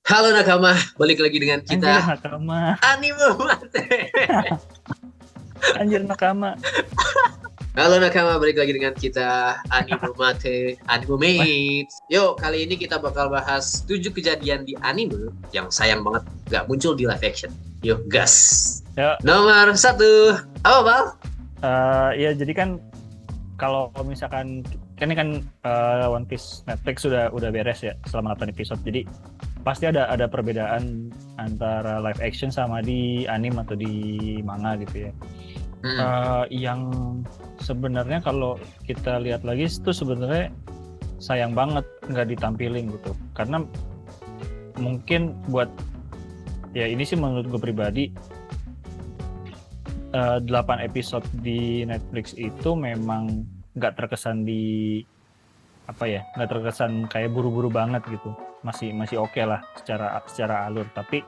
Halo Nakama, balik lagi dengan Anjir kita nakama. Anime Mate. Anjir nakama. Halo Nakama, balik lagi dengan kita Anime Mate, Anime Wah, Mates. Yuk, kali ini kita bakal bahas 7 kejadian di anime yang sayang banget gak muncul di live action. Yuk, gas. ya, Nomor satu, apa Bal? ya jadi kan kalau misalkan kan ini kan One Piece Netflix sudah beres ya selama 8 episode. Jadi pasti ada perbedaan antara live action sama di anime atau di manga gitu ya. Hmm, Yang sebenarnya kalau kita lihat lagi itu sebenarnya sayang banget nggak ditampilin gitu. Karena mungkin buat ya ini sih menurut gue pribadi 8 episode di Netflix itu memang nggak terkesan di apa ya, nggak terkesan kayak buru-buru banget gitu, masih oke lah secara alur. Tapi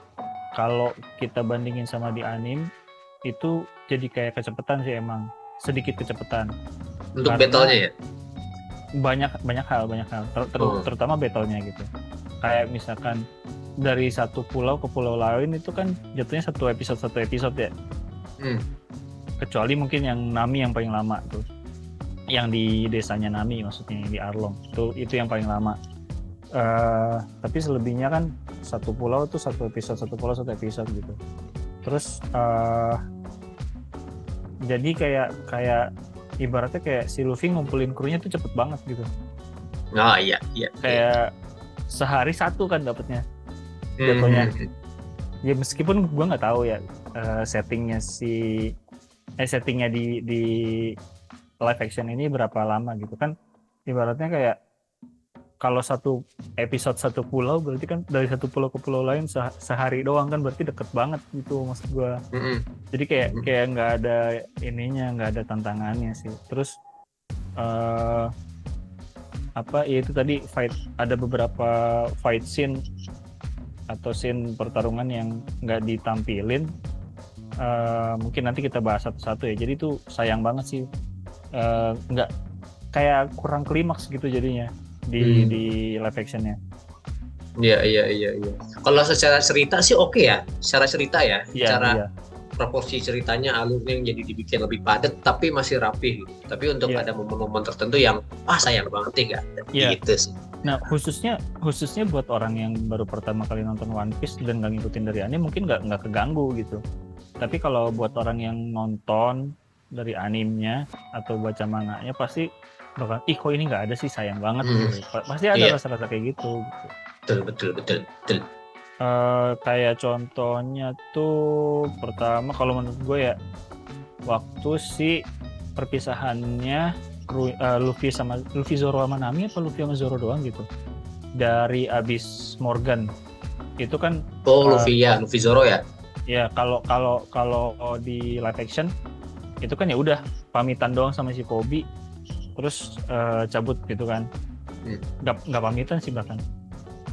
kalau kita bandingin sama di anime itu jadi kayak kecepatan sih, emang sedikit kecepatan untuk karena battle-nya ya? banyak banyak hal Oh, terutama battle-nya gitu. Kayak misalkan dari satu pulau ke pulau lain itu kan jatuhnya satu episode ya, hmm. kecuali mungkin yang Nami yang paling lama tuh, yang di desanya Nami, maksudnya yang di Arlong itu yang paling lama. Tapi selebihnya kan satu pulau tuh satu pulau satu episode gitu. Terus jadi kayak ibaratnya kayak si Luffy ngumpulin krunya tuh cepet banget gitu, Oh iya, iya, iya. kayak sehari satu kan dapetnya Hmm, jatuhnya. hmm, hmm. Ya meskipun gua nggak tahu ya settingnya di live action ini berapa lama gitu kan. Ibaratnya kayak kalau satu episode satu pulau berarti kan dari satu pulau ke pulau lain sehari doang kan, berarti deket banget gitu maksud gua. Hmm, hmm, Jadi kayak hmm. kayak nggak ada ininya, nggak ada tantangannya sih. Terus eh apa ya, itu tadi ada beberapa fight scene atau scene pertarungan yang nggak ditampilin. Mungkin nanti kita bahas satu-satu ya. Jadi itu sayang banget sih, nggak kayak kurang klimaks gitu jadinya di Hmm. di live actionnya. Iya, iya, iya, iya. Kalau secara cerita sih oke ya. Secara cerita ya, Iya, secara iya, proporsi ceritanya alurnya yang jadi dibikin lebih padat tapi masih rapi gitu. Tapi untuk iya, ada momen-momen tertentu yang sayang banget ya nggak ada. iya. Gitu sih. Nah, khususnya buat orang yang baru pertama kali nonton One Piece dan nggak ngikutin dari anime mungkin nggak keganggu gitu. Tapi kalau buat orang yang nonton dari animenya atau baca manganya pasti bakal, ih kok ini nggak ada sih, sayang banget Hmm, gitu. Pasti ada iya, rasa-rasa kayak gitu. betul, betul, betul, betul. Kayak contohnya tuh pertama kalau menurut gue ya, waktu si perpisahannya Luffy Zoro sama Nami, apa Luffy sama Zoro doang gitu, dari abis Morgan itu kan. Oh, uh, Luffy ya, Luffy Zoro ya. Ya kalau di live action itu kan ya udah pamitan doang sama si Kobe, terus cabut gitu kan, Hmm. nggak pamitan sih bahkan.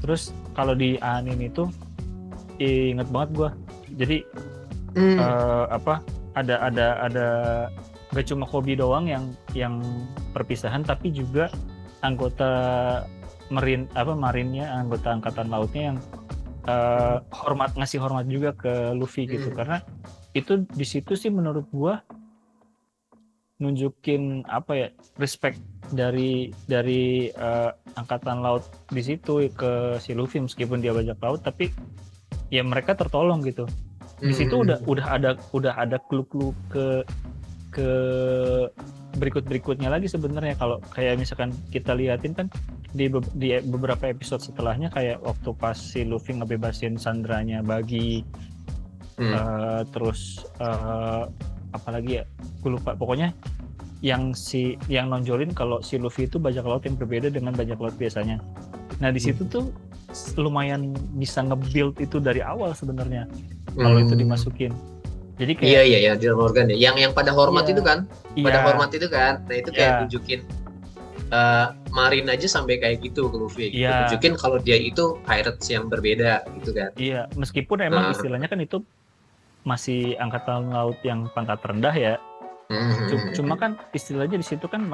Terus kalau di anime itu inget banget gue, jadi Hmm. apa, ada gak cuma Kobe doang yang perpisahan, tapi juga anggota marinnya, anggota angkatan lautnya yang ngasih hormat juga ke Luffy gitu. Hmm. Karena itu di situ sih menurut gua nunjukin apa ya, respect dari angkatan laut di situ ke si Luffy, meskipun dia bajak laut tapi ya mereka tertolong gitu. Di situ Hmm. udah ada clue-clue ke berikutnya lagi sebenarnya. Kalau kayak misalkan kita liatin kan di beberapa episode setelahnya, kayak waktu pas si Luffy ngebebasin sandranya Bagi, Hmm. terus apalagi ya, gue lupa pokoknya, yang nonjolin kalau si Luffy itu bajak laut yang berbeda dengan bajak laut biasanya. Nah di situ tuh lumayan bisa nge-build itu dari awal sebenarnya kalau itu Hmm. dimasukin. Jadi Iya, kayak iya, ya, di Morgan ya. Yang pada hormat itu iya, kan, pada iya, hormat itu kan. Nah itu kayak iya, nunjukin Marin aja sampai kayak gitu ke Luffy gitu. iya, Nunjukin kalau dia itu pirates yang berbeda gitu kan. iya. Meskipun emang Nah, istilahnya kan itu masih angkatan laut yang pangkat rendah ya. Cuma kan istilahnya di situ kan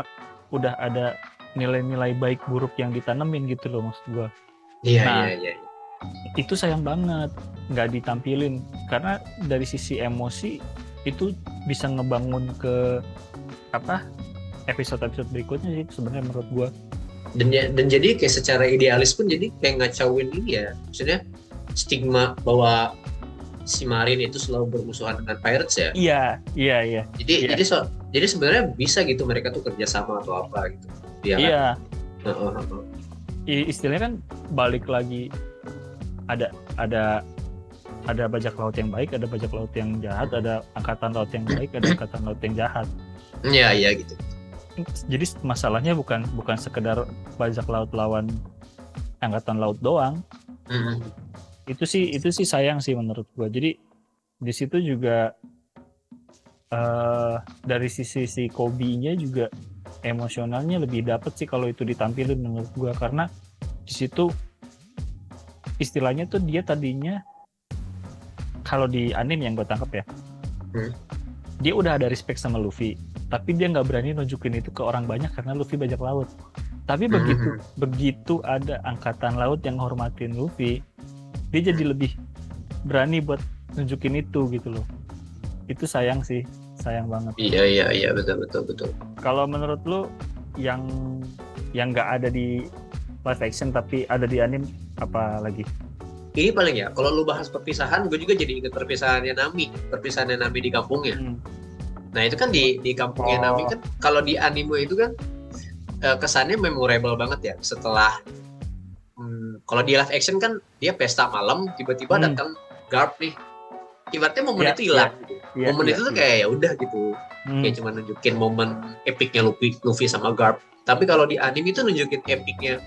udah ada nilai-nilai baik buruk yang ditanemin gitu loh maksud gua. iya, iya, Nah, iya. itu sayang banget nggak ditampilin, karena dari sisi emosi itu bisa ngebangun ke apa episode berikutnya sih sebenarnya menurut gua. Dan jadi kayak secara idealis pun jadi kayak ngacauin ini ya, maksudnya stigma bahwa si Marin itu selalu bermusuhan dengan Pirates ya. Iya. Jadi jadi sebenarnya bisa gitu mereka tuh kerjasama atau apa gitu. Iya. Iya. Kan? Istilahnya kan balik lagi, ada bajak laut yang baik, ada bajak laut yang jahat, ada angkatan laut yang baik, ada angkatan laut yang jahat. Iya gitu. Jadi masalahnya bukan sekedar bajak laut lawan angkatan laut doang. Itu sih sayang sih menurut gua. Jadi di situ juga dari sisi Kobe-nya juga emosionalnya lebih dapet sih kalau itu ditampilin menurut gua, karena di situ istilahnya tuh dia tadinya kalau di anime yang gue tangkap ya, dia udah ada respect sama Luffy, tapi dia nggak berani nunjukin itu ke orang banyak karena Luffy bajak laut. Tapi begitu ada angkatan laut yang hormatin Luffy, dia jadi lebih berani buat nunjukin itu gitu loh. Itu sayang banget. Iya betul. Kalau menurut lu yang nggak ada di live action tapi ada di anime apa lagi? Ini paling ya, kalau lu bahas perpisahan, gue juga jadi inget perpisahannya Nami di kampungnya. Nah itu kan di kampungnya Nami kan, kalau di anime itu kan kesannya memorable banget ya. Setelah kalau di live action kan dia pesta malam, tiba-tiba datang Garp nih, ibaratnya momen itu hilang. Momen itu tuh kayak ya udah gitu, kayak cuma nunjukin momen epicnya Luffy sama Garp. Tapi kalau di anime itu nunjukin epicnya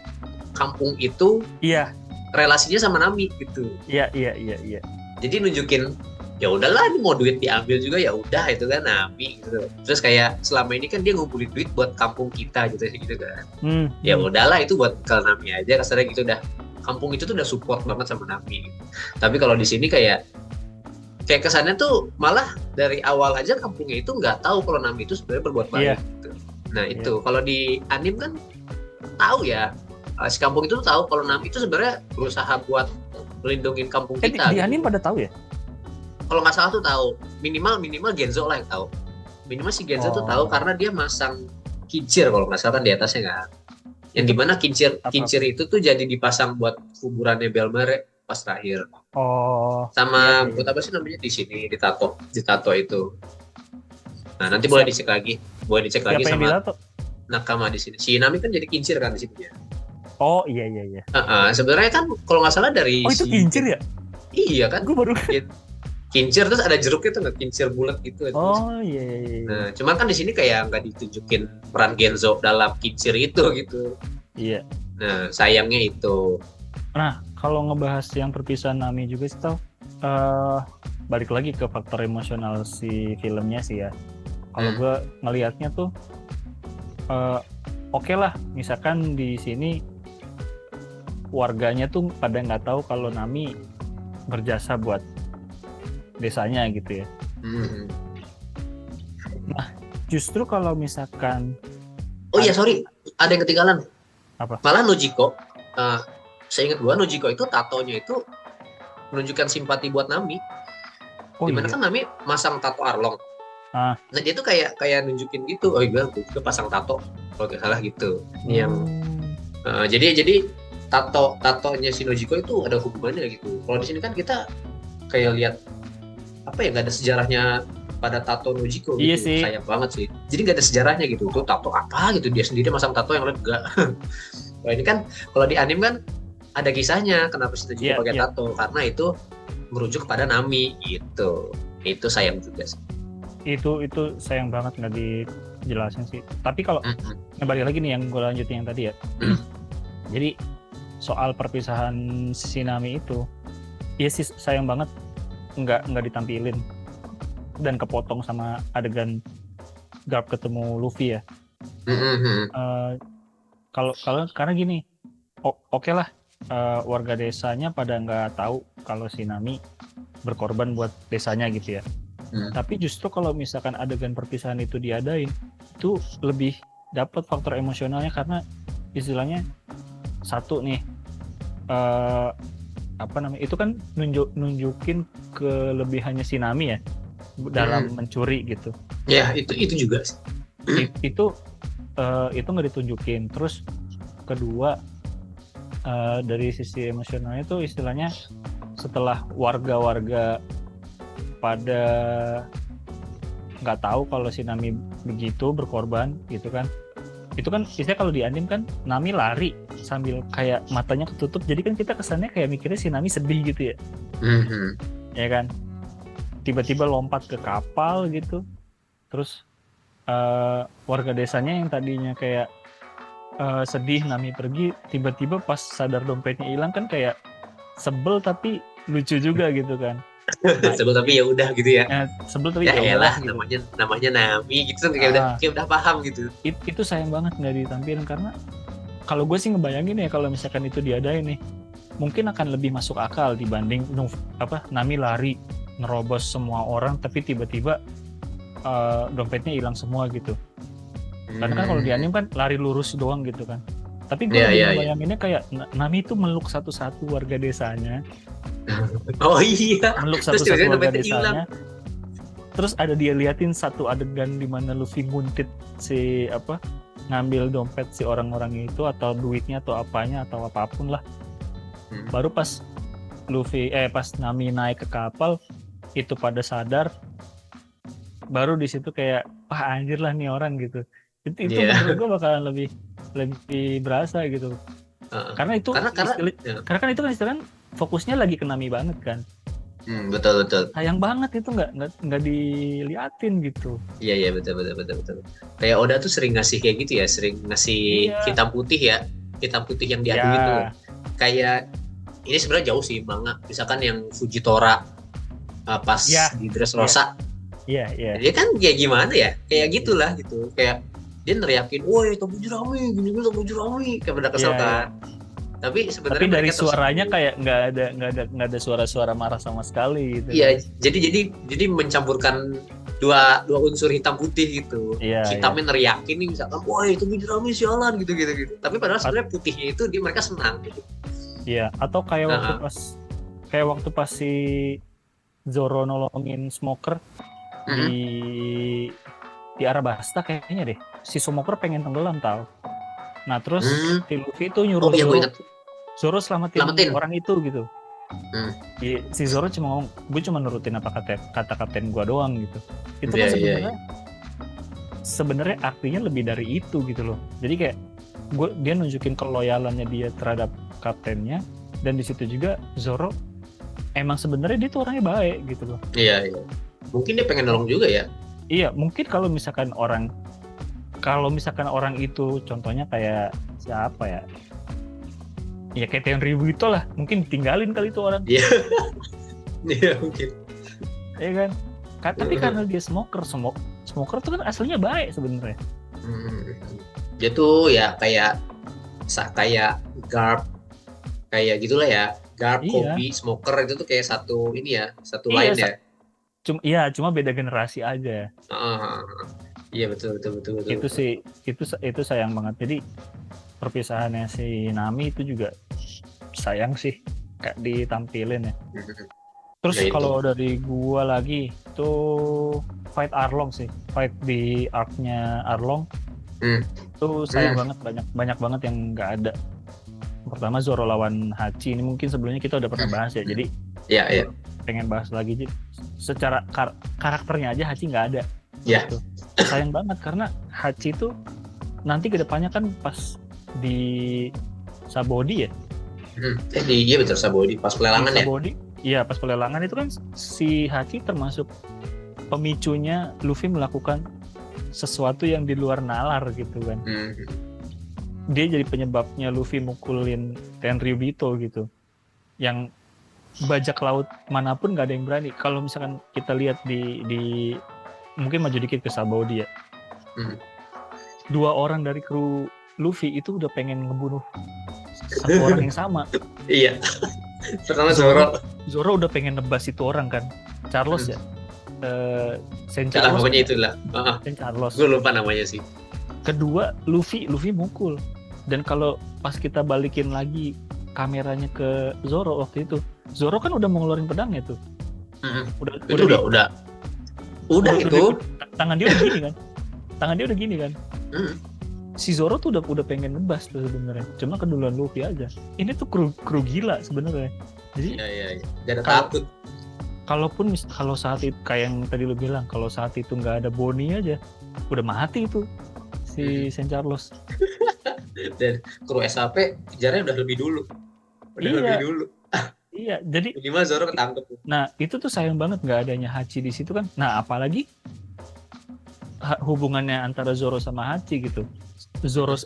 kampung itu. Iya. Relasinya sama Nami gitu. Iya. Jadi nunjukin ya udahlah, ini mau duit diambil juga ya udah, itu kan Nami gitu. Terus kayak selama ini kan dia ngumpulin duit buat kampung kita gitu kan. Ya udahlah, itu buat ke Nami aja kasarnya gitu, udah kampung itu tuh udah support banget sama Nami gitu. Tapi kalau di sini kayak kesannya tuh malah dari awal aja kampungnya itu nggak tahu kalau Nami itu sebenarnya berbuat baik gitu. Nah itu kalau di anime kan tahu ya, si kampung itu tahu kalau Nami itu sebenarnya berusaha buat melindungi kampung kita. Di anime pada tahu ya? Kalau nggak salah tuh tahu, minimal Genzo lah yang tahu. Minimal si Genzo tuh tahu karena dia masang kincir kalau nggak salah kan di atasnya kan. Yang dimana kincir itu tuh jadi dipasang buat kuburannya Belmare pas terakhir. Sama buat apa sih namanya di sini, ditato itu. Nah nanti boleh dicek lagi sama nakama di sini. Si Nami kan jadi kincir kan di sini ya. Oh iya. Sebenarnya kan kalau nggak salah dari itu kincir ya? Iya kan. Gue baru kincir terus ada jeruknya tuh nggak, kincir bulat gitu. Iya. Nah cuman kan di sini kayak nggak ditunjukin peran Genzo dalam kincir itu gitu. Iya. Nah sayangnya itu. Nah kalau ngebahas yang perpisahan Nami juga sih tau, balik lagi ke faktor emosional si filmnya sih ya. Kalau gue ngelihatnya tuh oke lah, misalkan di sini warganya tuh pada nggak tahu kalau Nami berjasa buat desanya gitu ya. Nah justru kalau misalkan sorry, ada yang ketinggalan. Apa? Malah Nojiko, seingat gua Nojiko itu tatonya itu menunjukkan simpati buat Nami. Dimana kan Nami masang tato Arlong. Nah dia tuh kayak nunjukin gitu, gue juga pasang tato kalau nggak salah gitu. Jadi tatonya si Nojiko itu ada hubungannya gitu. Kalau di sini kan kita kayak lihat apa ya, nggak ada sejarahnya pada tato Nojiko gitu. Iya sih. Sayang banget sih. Jadi nggak ada sejarahnya gitu. Tuh tato apa gitu, dia sendiri masang tato yang lain enggak. Kalau ini kan kalau di anime kan ada kisahnya kenapa si Nojiko pakai tato, karena itu merujuk kepada Nami gitu. Itu sayang juga sih. Itu sayang banget nggak dijelasin sih. Tapi kalau kembali lagi nih yang gue lanjutin yang tadi ya. Jadi soal perpisahan si Nami itu, iya sih sayang banget nggak ditampilin dan kepotong sama adegan Garp ketemu Luffy ya. Kalau karena gini, oke lah, warga desanya pada nggak tahu kalau si Nami berkorban buat desanya gitu ya. Tapi justru kalau misalkan adegan perpisahan itu diadain, itu lebih dapat faktor emosionalnya, karena istilahnya satu nih, apa namanya, itu kan nunjukin kelebihannya si Nami ya dalam mencuri gitu. Ya itu juga sih. Itu nggak ditunjukin. Terus kedua, dari sisi emosionalnya tuh istilahnya setelah warga-warga pada nggak tahu kalau si Nami begitu berkorban gitu kan, itu kan istilah kalau di anime kan Nami lari sambil kayak matanya ketutup, jadi kan kita kesannya kayak mikirnya si Nami sedih gitu ya. Ya kan, tiba-tiba lompat ke kapal gitu, terus warga desanya yang tadinya kayak sedih Nami pergi, tiba-tiba pas sadar dompetnya hilang kan kayak sebel tapi lucu juga gitu kan. Nah, sebel tapi ya udah gitu ya. Sebel tapi ya elah gitu. namanya Nami gitu kan kayak udah paham gitu. Itu sayang banget nggak ditampilin, karena kalau gue sih ngebayangin ya kalau misalkan itu diadain nih, mungkin akan lebih masuk akal dibanding Nami lari nerobos semua orang tapi tiba-tiba dompetnya hilang semua gitu. Karena kan kalau di anime kan lari lurus doang gitu kan. Tapi gue bayanginnya kayak Nami itu meluk satu-satu warga desanya. Oh iya. Meluk satu-satu warga desanya. Terus ada dia liatin satu adegan di mana Luffy nguntit si ngambil dompet si orang-orang itu atau duitnya atau apanya atau apapun lah. Baru pas pas Nami naik ke kapal itu pada sadar, baru di situ kayak wah anjir lah nih orang gitu. Itu menurut gue bakalan lebih berasa gitu. Karena kan itu kan istilahnya fokusnya lagi ke Nami banget kan. Betul. Sayang banget itu nggak diliatin gitu. Iya betul. Kayak Oda tuh sering ngasih kayak gitu ya, sering ngasih hitam putih yang diadu itu. Kayak ini sebenarnya jauh sih manga. Misalkan yang Fujitora pas di Dressrosa. Iya. Dia kan kayak gimana ya? Kayak gitulah gitu. Kayak dia neriakin, woi Tobu Jerami, gini-gini Tobu Jerami, kayak pada kesel kan. Tapi sebenarnya dari suaranya kayak nggak ada suara-suara marah sama sekali gitu. Iya, jadi mencampurkan dua unsur hitam putih gitu. Hitamnya neriakin nih misalkan, woi Tobu Jerami sialan gitu. Tapi padahal sebenarnya putihnya itu mereka senang gitu. Iya, atau kayak waktu pas si Zoro nolongin Smoker di Arabasta kayaknya deh. Si Smoker pengen tenggelam tau. Nah terus si Luffy itu nyuruh Zoro selamatin orang itu gitu. Si Zoro cuma ngomong, gue cuma nurutin apa kata kapten gue doang gitu. Itu kan sebenarnya artinya lebih dari itu gitu loh. Jadi kayak dia nunjukin keloyalannya dia terhadap kaptennya, dan di situ juga Zoro emang sebenarnya dia tuh orangnya baik gitu loh. Iya. Mungkin dia pengen nolong juga ya. Iya, mungkin kalau misalkan orang itu contohnya kayak siapa ya? Ya kayak Tenryubuito lah, mungkin ditinggalin kali itu orang. Iya. Iya mungkin. Iya kan? Tapi karena dia smoker tuh kan aslinya baik sebenarnya. Dia tuh ya kayak Garp, kayak gitulah ya. Garp, Kobe, smoker itu tuh kayak satu line ya. Cuma beda generasi aja. Iya betul. Itu sayang banget. Jadi perpisahannya si Nami itu juga sayang sih kayak ditampilin ya. Terus kalau dari gua lagi tuh fight Arlong sih, fight di arc-nya Arlong. Itu sayang banget, banyak banget yang nggak ada. Pertama Zoro lawan Hachi, ini mungkin sebelumnya kita udah pernah bahas ya. Jadi pengen bahas lagi. Secara karakternya aja Hachi nggak ada. Gitu. Sayang banget karena Hachi itu nanti kedepannya kan pas di Sabodi ya. Iya betul, Sabodi pas pelelangan ya. Iya pas pelelangan itu kan si Hachi termasuk pemicunya Luffy melakukan sesuatu yang di luar nalar gitu kan. Dia jadi penyebabnya Luffy mukulin Tenryubito gitu. Yang bajak laut manapun nggak ada yang berani. Kalau misalkan kita lihat di mungkin maju dikit ke Sabodi ya. 2 orang dari kru Luffy itu udah pengen ngebunuh satu orang yang sama. Iya. Pertama Zoro udah pengen nebas itu orang kan. Carlos ya. Saint Carlos. Pokoknya itulah. Saint Carlos. Gue lupa namanya sih. Kedua Luffy mukul. Dan kalau pas kita balikin lagi kameranya ke Zoro waktu itu. Zoro kan udah mau ngeluarin pedangnya tuh. Itu udah itu. Tangan dia udah gini kan. Tangan dia udah gini kan. Si Zoro tuh udah pengen nebas tuh sebenarnya. Cuma keduluan Luffy aja. Ini tuh kru gila sebenarnya. Jadi iya. Gak ada takut. Kalau saat itu kayak yang tadi lu bilang, kalau saat itu nggak ada Bonnie aja, udah mati itu si San Carlos. Dan kru SAP kejarnya udah lebih dulu. Iya, jadi gimana Zoro ketangkep. Nah, itu tuh sayang banget nggak adanya Hachi di situ kan. Nah, apalagi hubungannya antara Zoro sama Hachi gitu. Zoro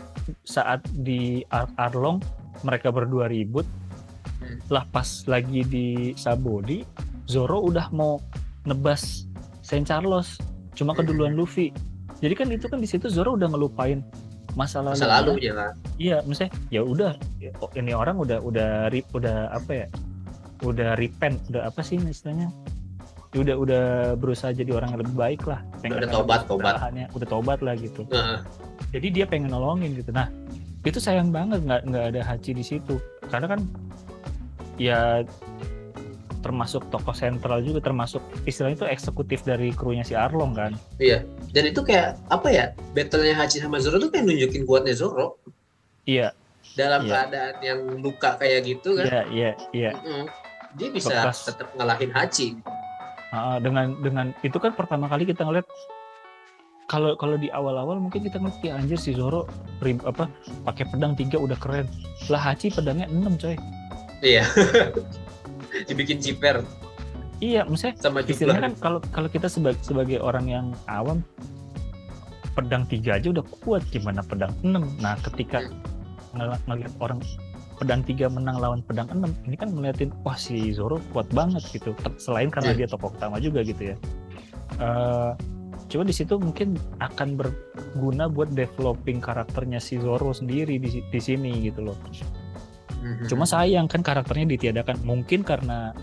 saat di Arlong mereka berdua ribut. Lah pas lagi di Sabodi, Zoro udah mau nebas San Carlos, cuma keduluan Luffy. Jadi kan itu kan di situ Zoro udah ngelupain masa lalunya kan. Iya, maksudnya ya udah ini orang udah apa ya? Udah repent, udah apa sih istilahnya? Udah berusaha jadi orang yang lebih baik lah. Udah tobat. Udah tobat lah gitu. Jadi dia pengen nolongin gitu. Nah, itu sayang banget nggak ada Hachi di situ. Karena kan ya termasuk tokoh sentral juga, termasuk istilahnya itu eksekutif dari krunya si Arlong kan. Iya. Dan itu kayak apa ya? Battle-nya Hachi sama Zoro tuh kayak nunjukin kuatnya Zoro. Iya. Dalam keadaan yang luka kayak gitu kan. Iya. Dia bisa tetap ngalahin Hachi. Dengan itu kan pertama kali kita ngeliat kalau di awal-awal mungkin kita ngeliat ya anjir si Zoro pakai pedang 3 udah keren. Lah Hachi pedangnya 6 coy. Iya. Dibikin ciper. Iya, maksudnya sama istilahnya kan kalau kita sebagai orang yang awam pedang 3 aja udah kuat, gimana pedang 6. Nah, ketika ngeliat orang pedang 3 menang lawan pedang 6, ini kan ngeliatin wah si Zoro kuat banget gitu. Selain karena dia tokoh utama juga gitu ya. Cuma di situ mungkin akan berguna buat developing karakternya si Zoro sendiri di sini gitu loh. Cuma sayang kan karakternya ditiadakan, mungkin karena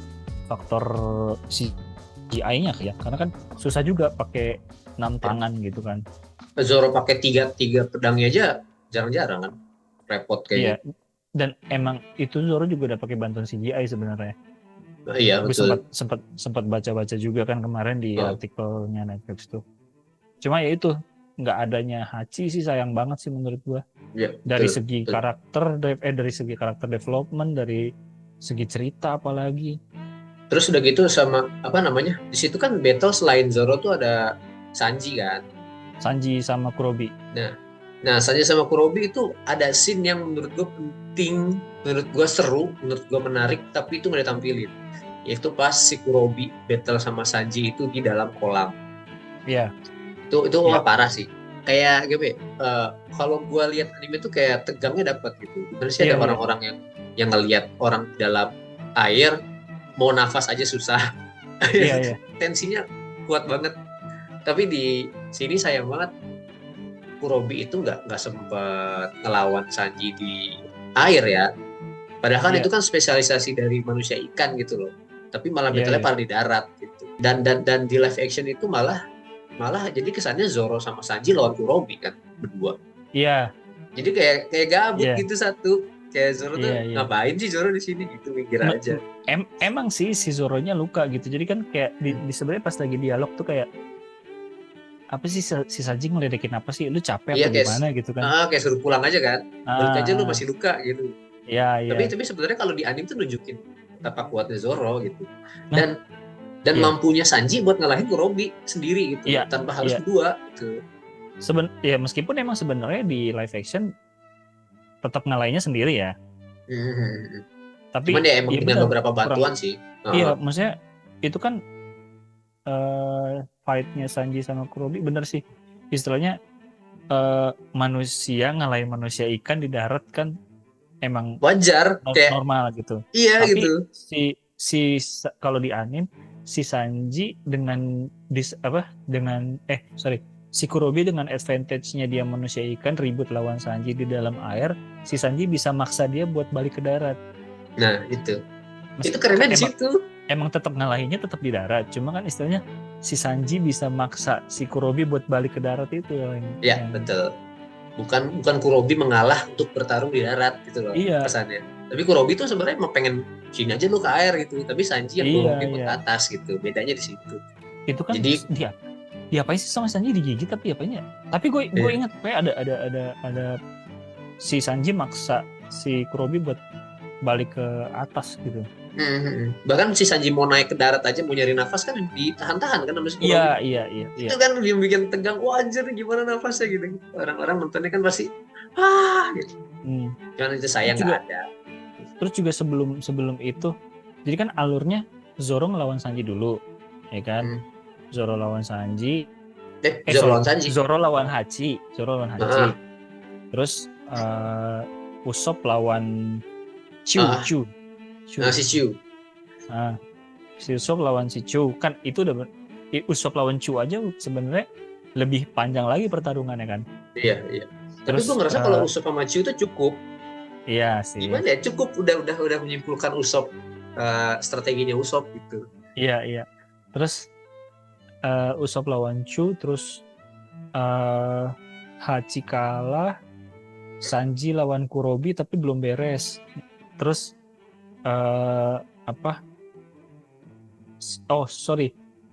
faktor CGI-nya ya, karena kan susah juga pakai 6 tangan gitu kan. Zoro pakai 3 pedangnya aja jarang-jarang kan, repot kayaknya. Iya. Dan emang itu Zoro juga udah pakai bantuan CGI sebenarnya. Iya, betul. Sempat baca-baca juga kan kemarin di artikelnya Netflix tuh. Cuma ya itu nggak adanya Hachi sih sayang banget sih menurut gua. Ya, dari segi karakter, dari segi karakter development, dari segi cerita apalagi. Terus udah gitu sama apa namanya? Di situ kan battle selain Zoro tuh ada Sanji kan. Sanji sama Kurobi. Nah Sanji sama Kurobi itu ada scene yang menurut gua penting, menurut gua seru, menurut gua menarik, tapi itu nggak ditampilin. Yaitu pas si Kurobi battle sama Sanji itu di dalam kolam. Iya. Itu parah sih. Kayak gitu kalau gue lihat anime tuh kayak tegangnya dapat gitu. Terus ada orang-orang yang ngelihat orang dalam air mau nafas aja susah. Iya. Tensinya kuat banget. Tapi di sini sayang banget Kurobi itu nggak sempat ngelawan Sanji di air ya. Padahal kan itu kan spesialisasi dari manusia ikan gitu loh. Tapi malah battle-nya pada di darat gitu. Dan di live action itu malah jadi kesannya Zoro sama Sanji lawan Kurobi kan berdua. Iya. Jadi kayak gabut gitu satu. Kayak Zoro tuh ngapain sih Zoro di sini gitu, mikir aja. Emang sih si Zoronya luka gitu. Jadi kan kayak di sebenarnya pas lagi dialog tuh kayak apa sih si Sanji ngeledekin apa sih? Lu capek atau gimana gitu kan? Kayak suruh pulang aja kan. Balik aja lu masih luka gitu. Iya. Tapi sebenarnya kalau di anime tuh nunjukin betapa kuatnya Zoro gitu. Dan mampunya Sanji buat ngalahin Kurobi sendiri gitu, tanpa harus berdua gitu. Meskipun emang sebenarnya di live action tetap ngalahinnya sendiri ya. Tapi cuman ya emang dengan beberapa bantuan sih. Iya, maksudnya itu kan fight-nya Sanji sama Kurobi bener sih. Istilahnya manusia ngalahin manusia ikan di darat kan emang wajar, normal gitu. Iya. Tapi gitu. Kalau di anime si Sanji si Kurobi dengan advantage-nya dia manusia ikan ribut lawan Sanji di dalam air, si Sanji bisa maksa dia buat balik ke darat. Nah itu kerennya di situ. Emang tetap ngalahinnya tetap di darat, cuma kan istilahnya si Sanji bisa maksa si Kurobi buat balik ke darat itu. Iya betul. bukan Kurobi mengalah untuk bertarung di darat gitu loh Iya, pesannya. Tapi Kurobi tuh sebenarnya mau pengen sini aja lu ke air gitu, tapi Sanji yang iya, dorong dia ke iya. atas gitu, bedanya di situ. Itu kan Jadi dia diapain sih sama Sanji, digigit tapi apain ya? Tapi gue iya. ingat kayak ada si Sanji maksa si Kurobi buat balik ke atas gitu. Bahkan si Sanji mau naik ke darat aja mau nyari nafas kan ditahan-tahan kan sama si Iya, Kurobi. iya, iya, iya. Itu kan yang bikin tegang, wah anjir gimana nafasnya gitu. Orang-orang nontonnya kan pasti gitu. Hmm. Cuman itu sayang Terus juga, nggak ada. terus juga sebelum itu, jadi kan alurnya Zoro ngelawan Sanji dulu, ya kan? Hmm. Zoro lawan Sanji, Zoro lawan Sanji. Zoro lawan Hachi, Terus Usopp lawan Chu. Si Chu. Nah, si Usopp lawan si Chu kan itu udah Usopp lawan Chu aja sebenarnya lebih panjang lagi pertarungannya kan. Iya. Tapi Terus gue ngerasa kalau Usopp sama Chu itu cukup. Iya sih. Gimana ya? Cukup udah menyimpulkan Usopp, strateginya Usopp gitu. Iya. Terus Usopp lawan Chu, terus Hachi kalah, Sanji lawan Kurobi tapi belum beres. Terus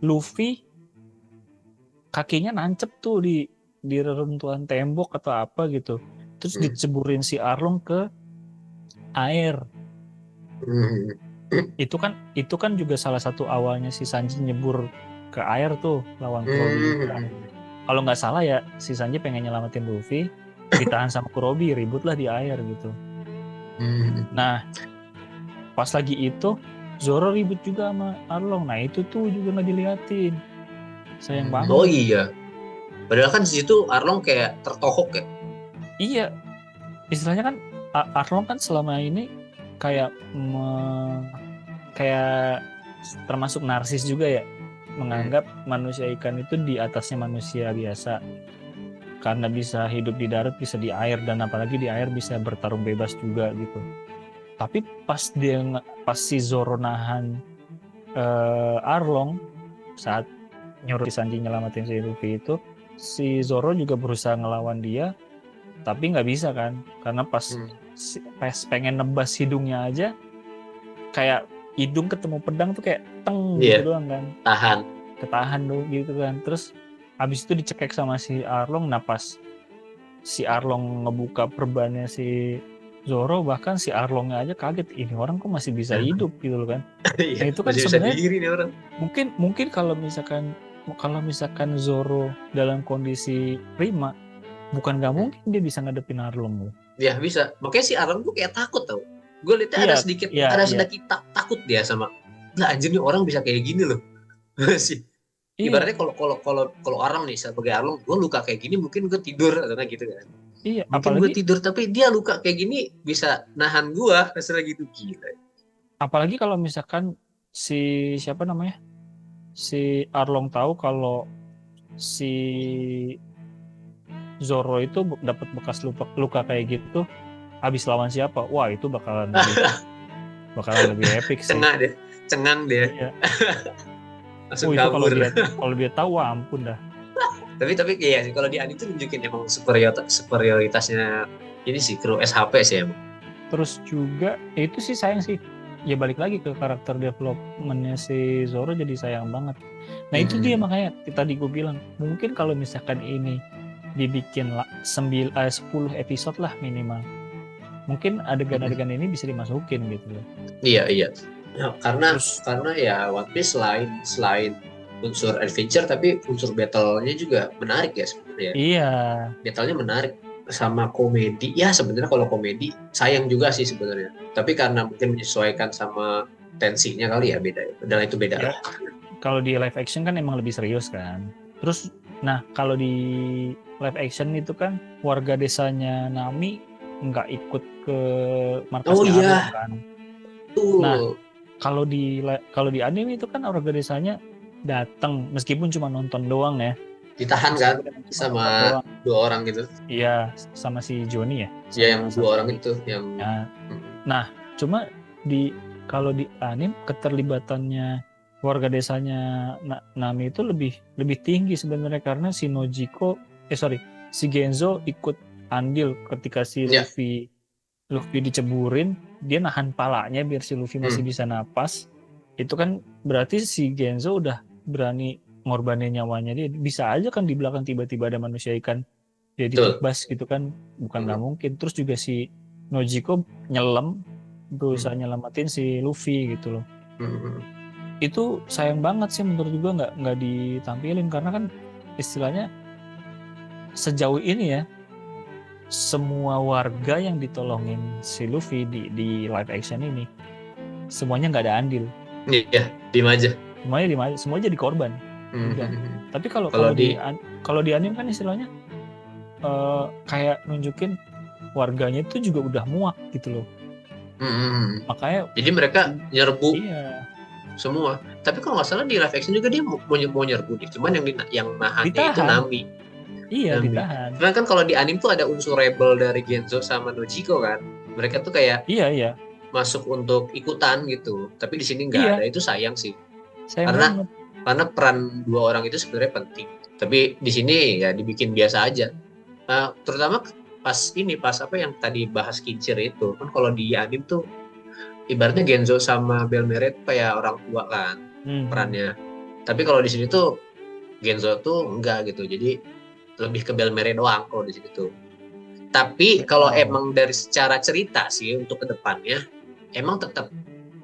Luffy kakinya nancep tuh di reruntuhan tembok atau apa gitu. Terus diceburin si Arlong ke air. Itu kan juga salah satu awalnya si Sanji nyebur ke air tuh lawan Kurobi. Kalau nggak salah ya si Sanji pengen nyelamatin Luffy, ditahan sama Kurobi, ributlah di air gitu. Nah, pas lagi itu Zoro ribut juga sama Arlong. Nah itu tuh juga nggak diliatin. Sayang banget. Oh iya. Padahal kan di situ Arlong kayak tertohok ya. Iya. Istilahnya kan Arlong kan selama ini kayak termasuk narsis juga ya. Menganggap manusia ikan itu di atasnya manusia biasa. Karena bisa hidup di darat, bisa di air, dan apalagi di air bisa bertarung bebas juga gitu. Tapi pas si Zoro nahan Arlong saat nyuruh si Sanji nyelamatin si Luffy itu, si Zoro juga berusaha ngelawan dia, tapi nggak bisa kan, karena pas pengen nebas hidungnya aja, kayak hidung ketemu pedang tuh kayak gitu doang kan, ketahan dong gitu kan. Terus habis itu dicekek sama si Arlong. Nah pas si Arlong ngebuka perbannya si Zoro, bahkan si Arlongnya aja kaget, ini orang kok masih bisa hidup gitu loh kan. Nah itu kan sebenarnya mungkin kalau misalkan Zoro dalam kondisi prima, bukan nggak mungkin dia bisa ngadepin Arlong loh. Ya bisa, makanya si Arlong tuh kayak takut tau. Gue lihatnya ada sedikit takut dia sama, nah anjir nih orang bisa kayak gini loh. sih. Ibaratnya kalau Arlong nih sebagai Arlong, gue luka kayak gini mungkin gue tidur atau kayak gitu kan. Iya, mungkin gue tidur tapi dia luka kayak gini bisa nahan gue hasilnya gitu, gila. Apalagi kalau misalkan si Arlong tahu kalau si Zoro itu dapat bekas luka kayak gitu, habis lawan siapa? Wah itu bakalan lebih epic sih. Cengang dia. Iya. Langsung kabur. Itu kalau dia tahu, wah ampun dah. Tapi iya sih, kalau di anime itu nunjukin emang superioritasnya ini sih kru SHP sih emang. Terus juga itu sih sayang sih, ya balik lagi ke karakter developmentnya si Zoro, jadi sayang banget. Nah itu dia makanya tadi gue bilang, mungkin kalau misalkan ini dibikin 10 episode lah minimal, mungkin adegan-adegan ini bisa dimasukin gitu loh. Iya. Nah, karena ya One Piece selain unsur adventure tapi unsur battle-nya juga menarik ya sebenarnya. Iya. Battle-nya menarik sama komedi. Ya sebenarnya kalau komedi sayang juga sih sebenarnya. Tapi karena mungkin menyesuaikan sama tensinya kali ya beda ya. Dan itu beda. Ya. Kalau di live action kan emang lebih serius kan. Terus nah kalau di live action itu kan warga desanya Nami nggak ikut ke markasnya Arlong kan. Nah kalau di anime itu kan warga desanya datang meskipun cuma nonton doang ya, ditahan kan sama dua orang gitu. Iya, sama si Johnny ya. Iya, yang dua orang itu yang. Nah, cuma kalau di anime keterlibatannya warga desanya Nami itu lebih tinggi sebenarnya, karena si Genzo ikut andil ketika si Ya. Luffy diceburin, dia nahan palanya biar si Luffy masih bisa napas. Itu kan berarti si Genzo udah berani ngorbanin nyawanya dia. Bisa aja kan di belakang tiba-tiba ada manusia ikan dia Betul. ditebas gitu kan, bukan nggak mungkin. Terus juga si Nojiko nyelam berusaha nyelamatin si Luffy gitu loh. Itu sayang banget sih menurut gua nggak ditampilin karena kan istilahnya sejauh ini ya semua warga yang ditolongin si Luffy di live action ini semuanya nggak ada andil. Iya, diem aja. Semuanya jadi korban. Udah. Tapi kalau di anime kan istilahnya kayak nunjukin warganya itu juga udah muak gitu loh. Makanya jadi mereka nyerbu iya. semua. Tapi kalau nggak salah di live action juga dia mau nyerbu nih. Cuman yang nahannya itu Nami. Iya, ditahan. Karena kan kalau di anime tuh ada unsur rebel dari Genzo sama Nojiko kan. Mereka tuh kayak iya. masuk untuk ikutan gitu. Tapi di sini nggak ada. Itu sayang sih. Karena peran dua orang itu sebenarnya penting. Tapi di sini ya dibikin biasa aja. Terutama pas apa yang tadi bahas kincir itu. Kan kalau di anime tuh ibaratnya Genzo sama Belmere tuh kayak orang tua kan perannya. Tapi kalau di sini tuh Genzo tuh enggak gitu. Jadi lebih ke Belmere doang kalau di situ tuh. Tapi kalau emang dari secara cerita sih untuk kedepannya emang tetap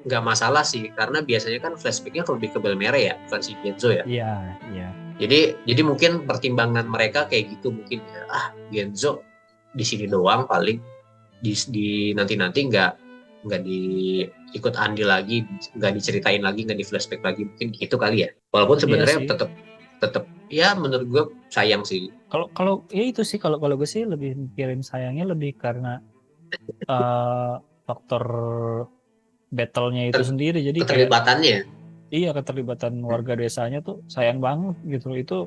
nggak masalah sih karena biasanya kan flashbacknya lebih ke Belmere ya bukan si Genzo ya. Iya. Jadi mungkin pertimbangan mereka kayak gitu mungkin Genzo di sini doang paling di nanti nggak ikut andil lagi, nggak diceritain lagi, nggak di flashback lagi mungkin gitu kali ya. Walaupun sebenarnya tetap ya menurut gue sayang sih. Kalau ya itu sih kalau gue sih lebih mikirin sayangnya lebih karena faktor battle-nya itu sendiri. Jadi keterlibatannya. Iya, keterlibatan warga desanya tuh sayang banget gitu. Itu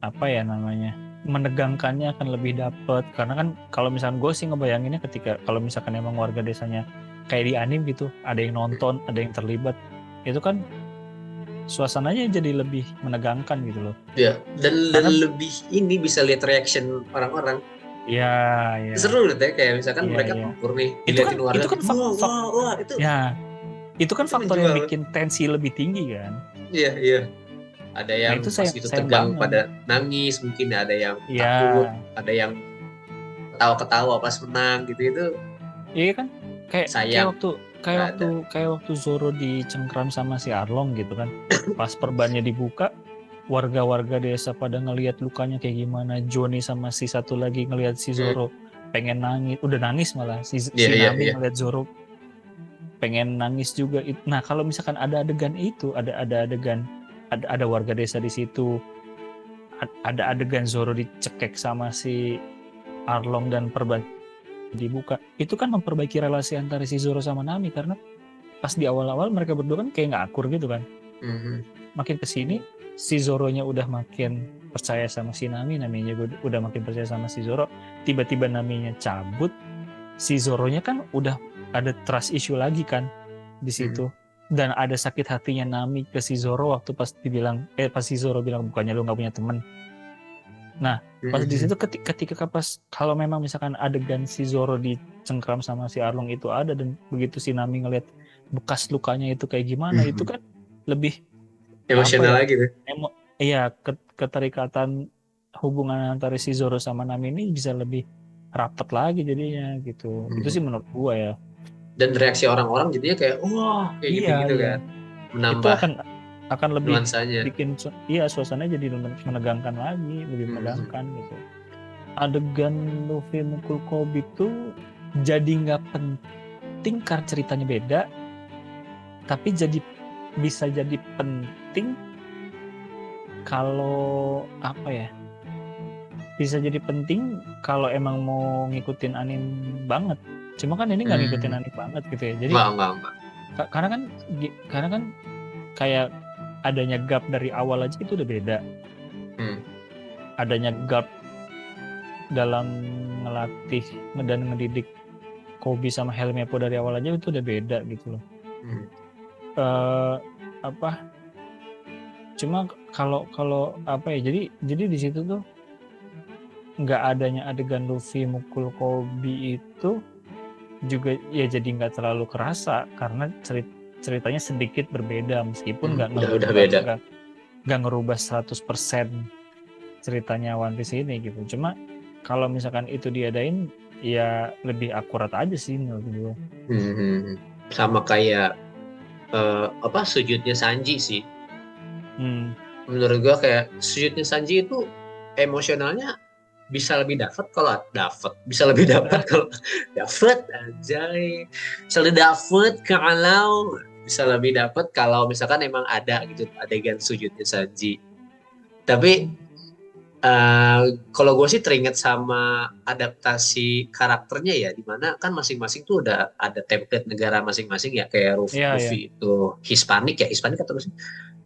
apa ya namanya? Menegangkannya akan lebih dapet karena kan kalau misalkan gue sih ngebayanginnya ketika kalau misalkan emang warga desanya kayak di anime gitu, ada yang nonton, ada yang terlibat, itu kan suasananya jadi lebih menegangkan gitu loh. Iya, dan lebih ini bisa lihat reaction orang-orang. Iya. Seru deh kayak misalkan mereka tempur nih, dilihatin warga. Itu kan wah, itu. Ya, itu kan faktor yang bikin tensi lebih tinggi kan. Iya. Ada yang itu pas itu tegang pada nangis, mungkin ada yang takut, ada yang ketawa-ketawa pas menang gitu. Iya kan? Kayak sayang. waktu Zoro dicengkram sama si Arlong gitu kan. Pas perbannya dibuka, warga-warga desa pada ngelihat lukanya kayak gimana. Johnny sama si satu lagi ngelihat si Zoro pengen nangis, udah nangis malah si Nami ngelihat Zoro pengen nangis juga. Nah, kalau misalkan ada adegan itu, ada warga desa di situ, ada adegan Zoro dicekek sama si Arlong dan perban dibuka, itu kan memperbaiki relasi antara si Zoro sama Nami karena pas di awal-awal mereka berdua kan kayak nggak akur gitu kan. Makin kesini si Zoronya udah makin percaya sama si Nami, Naminya udah makin percaya sama si Zoro. Tiba-tiba Naminya cabut, si Zoronya kan udah ada trust issue lagi kan di situ. Dan ada sakit hatinya Nami ke si Zoro waktu pas si Zoro bilang bukannya lu nggak punya teman. Nah, pas di situ ketika pas kalau memang misalkan adegan si Zoro dicengkram sama si Arlong itu ada dan begitu si Nami ngeliat bekas lukanya itu kayak gimana, itu kan lebih emosional lagi tuh. Iya, keterikatan hubungan antara si Zoro sama Nami ini bisa lebih rapat lagi jadinya gitu. Itu sih menurut gua ya. Dan reaksi orang-orang jadinya kayak wah kayak gitu kan. Menambah itu akan lebih nuansanya. Bikin suasananya jadi menegangkan lagi, lebih menegangkan gitu. Adegan Luffy mukul Kobe itu jadi nggak penting karena ceritanya beda, tapi bisa jadi penting kalau apa ya? Bisa jadi penting kalau emang mau ngikutin anime banget. Cuma kan ini nggak ngikutin anime banget gitu ya. Jadi enggak. Karena kan kayak adanya gap dari awal aja itu udah beda. Adanya gap dalam ngelatih dan ngedidik Kobe sama Helmeppo dari awal aja itu udah beda gitu loh. Cuma kalau apa ya, jadi di situ tuh nggak adanya adegan Luffy mukul Kobe itu juga ya jadi nggak terlalu kerasa karena ceritanya sedikit berbeda meskipun udah beda. nggak ngerubah 100% ceritanya One Piece ini gitu. Cuma kalau misalkan itu diadain ya lebih akurat aja sih menurut gue. Sama kayak sujudnya Sanji sih. Menurut gue kayak sujudnya Sanji itu emosionalnya bisa lebih dapat kalau bisa lebih dapat kalau misalkan emang ada gitu adegan sujudnya Sanji. Tapi kalau gue sih teringat sama adaptasi karakternya ya, dimana kan masing-masing tuh udah ada template negara masing-masing ya, kayak Luffy itu Hispanik atau masih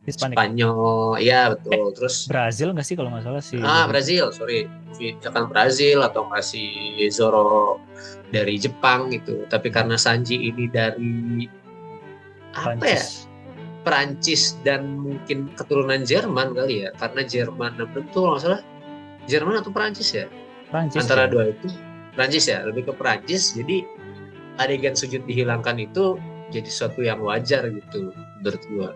Spanyol, ya betul. Terus Brazil nggak sih kalau nggak salah sih? Brazil, sorry, misalkan Brazil atau nggak si Zoro dari Jepang gitu. Tapi karena Sanji ini dari Perancis dan mungkin keturunan Jerman kali ya, karena Jerman betul nggak salah Jerman atau Perancis ya? Perancis antara dua itu Perancis ya, lebih ke Perancis. Jadi adegan sujud dihilangkan itu jadi sesuatu yang wajar gitu menurut gua.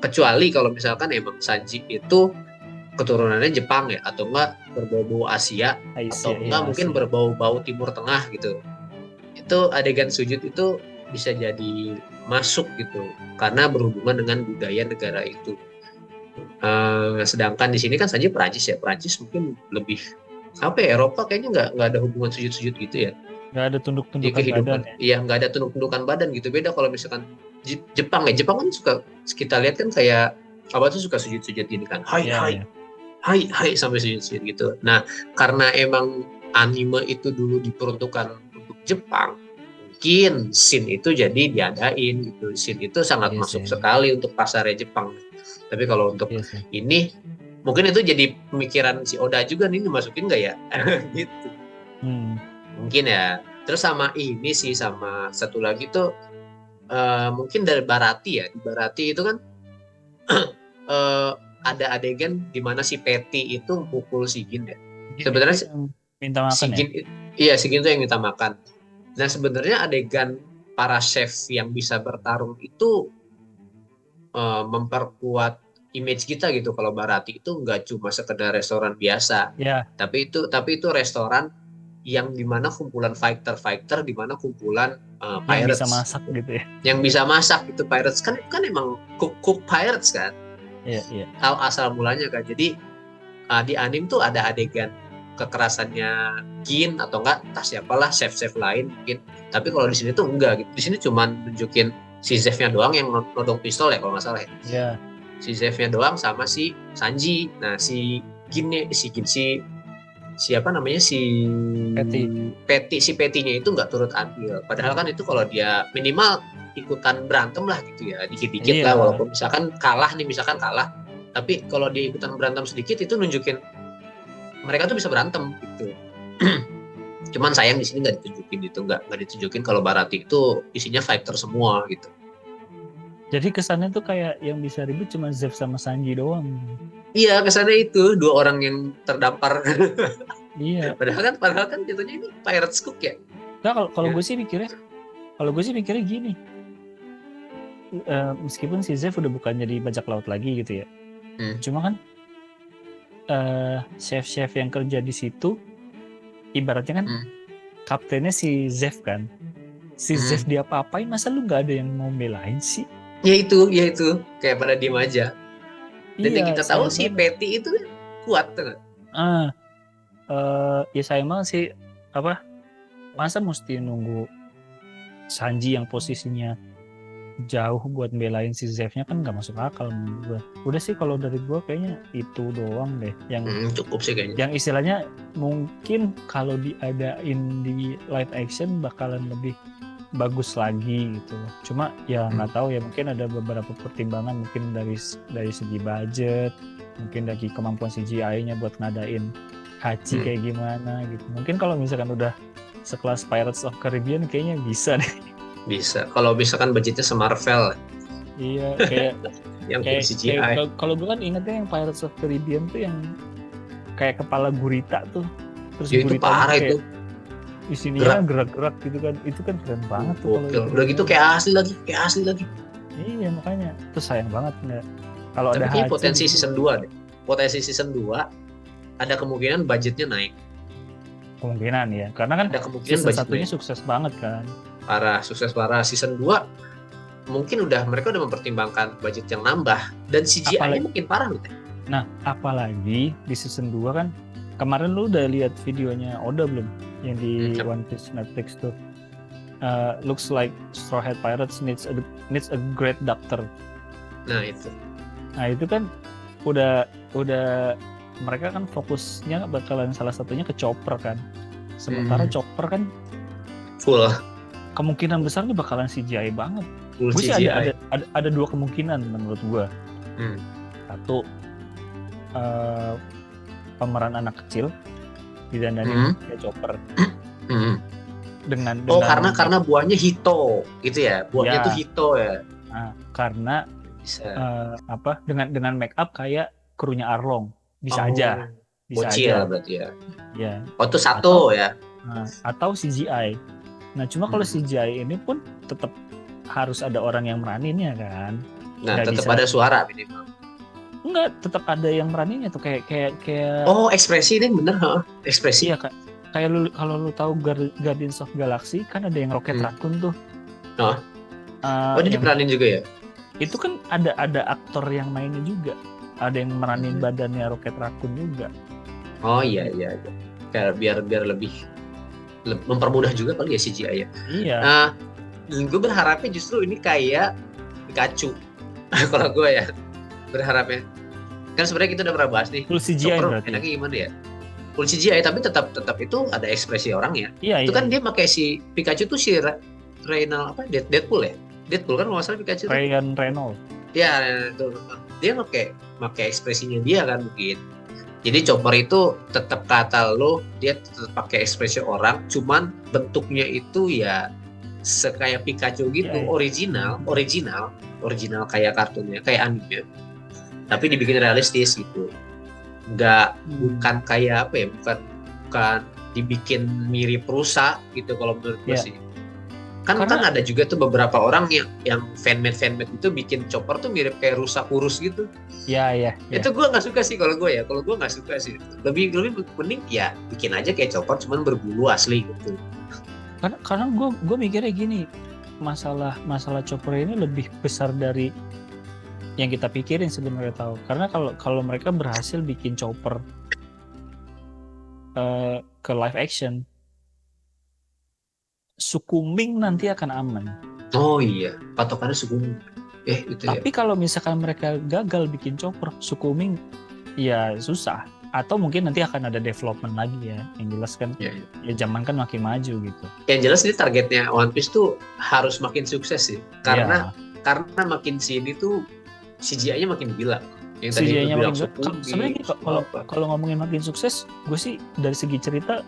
Kecuali kalau misalkan emang Sanji itu keturunannya Jepang ya, atau enggak berbau-bau Asia, atau enggak mungkin berbau-bau Timur Tengah gitu. Itu adegan sujud itu bisa jadi masuk gitu karena berhubungan dengan budaya negara itu. Sedangkan di sini kan Sanji Perancis ya, Perancis mungkin lebih Eropa kayaknya nggak ada hubungan sujud-sujud gitu ya. Nggak ada tunduk-tundukan badan ya? Iya, nggak ada tunduk-tundukan badan gitu. Beda kalau misalkan Jepang kan suka kita lihat kan kayak suka sujud-sujud gini kan, hai sampai sujud-sujud gitu. Nah, karena emang anime itu dulu diperuntukkan untuk Jepang, mungkin scene itu jadi diadain gitu. Scene itu sangat masuk sekali untuk pasarnya Jepang. Tapi kalau untuk ini mungkin itu jadi pemikiran si Oda juga nih, dimasukin nggak ya gitu. Mungkin ya. Terus sama ini sih, sama satu lagi tuh mungkin dari Barati ya. Di Barati itu kan ada adegan di mana si Patty itu pukul si Gin ya. Sebenarnya minta makan si Gin, iya si Gin tuh yang minta makan. Nah sebenarnya adegan para chef yang bisa bertarung itu memperkuat image kita gitu. Kalau Barati itu nggak cuma sekedar restoran biasa, tapi itu restoran yang dimana kumpulan fighter, dimana kumpulan pirates yang bisa masak gitu ya. Yang bisa masak itu pirates kan emang cook pirates kan. Iya. Asal mulanya kan. Jadi di anime tuh ada adegan kekerasannya Gin atau enggak entah siapalah chef lain mungkin. Tapi kalau di sini tuh enggak gitu. Di sini cuma nunjukin si chefnya doang yang nodong pistol ya kalau nggak salah ya. Iya. Si chefnya doang sama si Sanji. Nah si siapa namanya si Patty-nya itu nggak turut andil. Padahal kan itu kalau dia minimal ikutan berantem lah gitu ya, dikit-dikit lah, walaupun misalkan kalah. Tapi kalau dia ikutan berantem sedikit itu nunjukin mereka tuh bisa berantem gitu. Cuman sayang di sini nggak ditunjukin itu, nggak ditunjukin kalau Barati itu isinya fighter semua gitu. Jadi kesannya tuh kayak yang bisa ribut cuma Zeff sama Sanji doang. Iya, kesannya itu dua orang yang terdampar. Iya. Padahal kan jatuhnya ini Pirates Cook ya. Nah, kalau gue sih mikirnya gini. Meskipun si Zeff udah bukan jadi bajak laut lagi gitu ya. Cuma kan chef yang kerja di situ ibaratnya kan kaptennya si Zeff kan. Si Zeff dia apa-apain, masa lu nggak ada yang mau belain sih? Ya itu kayak pada diem aja. Dan yang kita tahu si Patty itu kuat tuh. Ya sayang banget sih, masa mesti nunggu Sanji yang posisinya jauh buat belain si Zeff-nya, kan nggak masuk akal menurut gue. Udah sih kalau dari gue kayaknya itu doang deh yang cukup sih kayaknya. Yang istilahnya mungkin kalau diadain di live action bakalan lebih bagus lagi gitu loh. Cuma ya nggak tahu ya, mungkin ada beberapa pertimbangan, mungkin dari segi budget, mungkin dari kemampuan CGI-nya buat ngadain Hachi kayak gimana gitu. Mungkin kalau misalkan udah sekelas Pirates of Caribbean kayaknya bisa deh. Bisa. Kalau misalkan budgetnya se-Marvel. Iya, kayak yang kayak CGI. Kalau gue kan ingetnya yang Pirates of Caribbean tuh yang kayak kepala gurita tuh. terus Ya itu guritanya parah kayak itu. isinya gerak-gerak gitu kan, itu kan keren banget tuh kalau Gokil. itu. Udah gitu kayak asli lagi. Iya makanya, itu sayang banget nggak kalau Tapi ada kayaknya Hachi potensi gitu. season 2 deh. Potensi season 2 ada kemungkinan budgetnya naik. Kemungkinan ya, karena kan Ada kemungkinan season budget satunya naik. sukses banget kan. Parah, sukses parah. Season 2 mungkin mereka udah mempertimbangkan budget yang nambah dan CGI-nya Apalagi- makin parah loh. Nah, apalagi di season 2 kan, kemarin lu udah lihat videonya Oda belum? Yang di One Piece Netflix tuh. Looks like Straw Hat Pirates needs a great doctor. Nah, itu. Nah, itu kan udah mereka kan fokusnya bakalan salah satunya ke Chopper kan. Sementara Chopper kan Full kemungkinan besar nih bakalan CGI banget. full Gue sih CGI. ada dua kemungkinan menurut gue. Satu, pemeran anak kecil didandanin kayak Chopper. Dengan karena buahnya Hito gitu ya. Buahnya tuh Hito ya. Nah, karena bisa dengan make up kayak krunya Arlong. Bisa aja. Bisa bocil aja. berarti ya. Ya. Oh, itu satu ya. Atau CGI. Nah, cuma kalau CGI ini pun tetap harus ada orang yang meraninnya kan. Nah, tetap ada suara minimal. Enggak, tetap ada yang meraninnya tuh kayak Oh, ekspresi ini bener, ekspresi. Iya, kayak lu kalau lu tahu Guardians of Galaxy kan ada yang Rocket Raccoon tuh. Dia diperanin juga ya? Itu kan ada aktor yang mainnya juga. Ada yang meranin badannya Rocket Raccoon juga. Oh iya. Kayak biar lebih mempermudah juga kali ya CGI ya. Iya. Gue berharapnya justru ini kayak Pikachu. Kalau gue ya berharapnya. Kan sebenarnya kita udah pernah bahas nih. Full CGI berarti. Enaknya gimana ya? Full CGI tapi tetap itu ada ekspresi orangnya. Iya, itu kan dia pakai si Pikachu tuh si Reynolds apa? Deadpool ya? Deadpool kan kalau nggak salah Pikachu. Ryan Reynolds. Ya, dia pakai ekspresinya dia kan mungkin. Jadi Chopper itu tetap kata lo, dia tetap pakai ekspresi orang, cuman bentuknya itu ya kayak Pikachu gitu, original kayak kartunnya, kayak anime. Tapi dibikin realistis gitu. Bukan kayak apa ya, bukan dibikin mirip rusa gitu kalau menurut gue sih. Kan ada juga tuh beberapa orang yang fanmade itu bikin Chopper tuh mirip kayak rusa kurus gitu. Iya. Itu gue nggak suka sih kalau gue nggak suka sih. Lebih mending ya bikin aja kayak Chopper cuman berbulu asli gitu. Karena gue mikirnya gini, masalah Chopper ini lebih besar dari yang kita pikirin sebenarnya tahu. Karena kalau mereka berhasil bikin Chopper ke live action, suku Ming nanti akan aman. Oh iya, patokannya suku Ming. Itu Tapi kalau misalkan mereka gagal bikin Chopper, suku Ming ya susah. Atau mungkin nanti akan ada development lagi ya. Yang jelas kan ya zaman kan makin maju gitu. Yang jelas ini targetnya One Piece tuh harus makin sukses sih. Karena makin sini tuh CGI-nya makin gila. Yang tadi CGI-nya bilang makin sebenarnya kalau ngomongin makin sukses, gue sih dari segi cerita